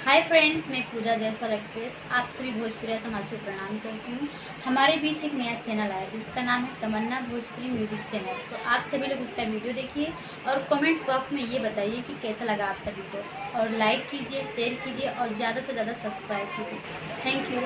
Hi friends, मैं पूजा Jaiswal actress आप सभी भोजपुरी समाज को प्रणाम करती हूँ। हमारे बीच एक नया चैनल आया जिसका नाम है तमन्ना भोजपुरी म्यूजिक चैनल। तो आप सभी लोग उसका वीडियो देखिए और कमेंट्स बॉक्स में ये बताइए कि कैसा लगा आप सभी को, और लाइक कीजिए, शेयर कीजिए और ज़्यादा से ज़्यादा सब्सक्राइब कीजिए। Thank you.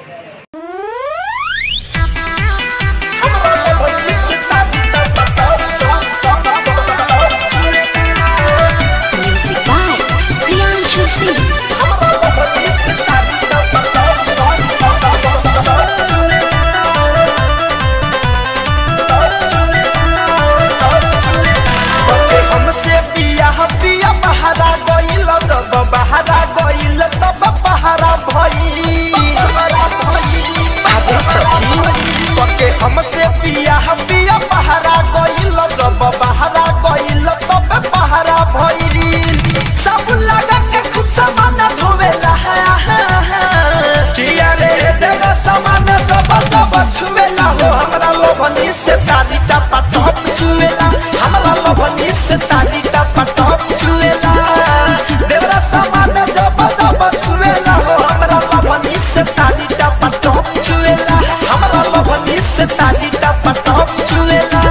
हमसे पिया पिया पहरा गइल जब बहरा गइल तब पहरा भइल सब लगा के खुद सामान धोवेला किया रे देगा सामान जब जब छुवेला हो हमरा लोभनी से ताली टपा टप छुवेला हमरा लोभनी से ताली टपा टप छुवेला देवरा सामान जब जब छुवेला हो हमरा लोभनी से ताली टपा टप छुवेला हमरा लोभनी से ताली टपा टप छुवेला।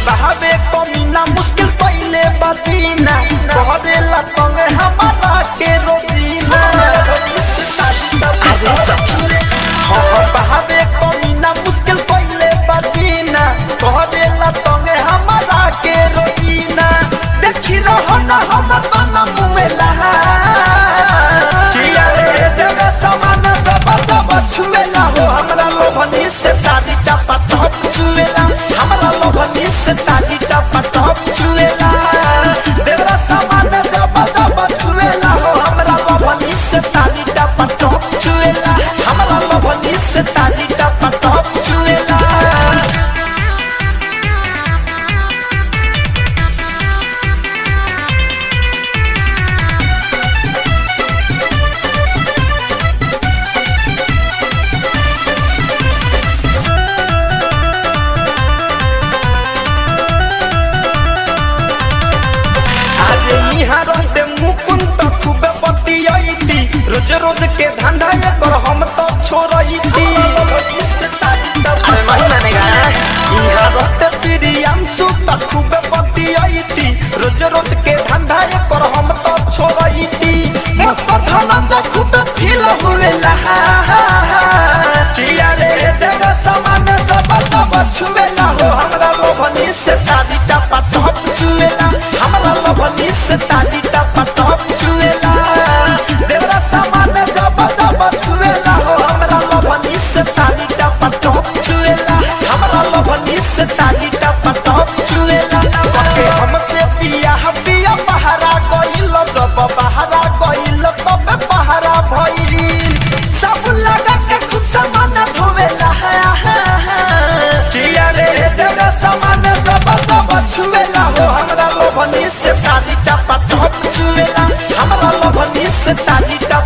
बहावे कमीना मुश्किल पहले बजीना कह देला तंगे हमारा के रोजीना अरे सखी हाँ बहावे कमीना मुश्किल पहले बजीना कह देला तंगे हमारा के रोजीना देखी रहो ना हम तो न मुवेला किया रे देवे समान जब जब छुवेला हो हमरा लोभनी से ताली टपा टप छुवेला हमरा लोभनी से ताली टपा टप छुवेला देवरा सामान जब जब छुवेला हो हमरा लोभनी से ताली टपा टप छुवेला हमरा लोभनी से ताली टपा टप छुवेला। रोज रोज के धंधा ये कर हम तो छोड़ती अरे नहीं मानेगा यहाँ रहते प्रियम सुता खूब बतियाती रोज रोज के धंधा ये कर हम तो छोड़ती मकर धनंजय खूब फील हुएला किया रे देगा सामान जब जब छुवेला हो हमरा लोभनी से ताली टपा टप छुवेला हमरा लोभनी से ताली टपा टप छुवेला देवरा सामान जब जब छुवेला हो हमरा लोभनी से ताली टपा टप छुवेला हमरा लोभनी से ताली टपा टप छुवेला के हमसे पिया पिया पहरा गइल जब बहरा गइल तब पहरा भइल सब लगा के खुद सामान धोवेला किया रे देवरा सामान जब जब छुवेला हो हमरा लोभनी से ताली टपा टप छुवेला हमरा लोभनी से ताली टपा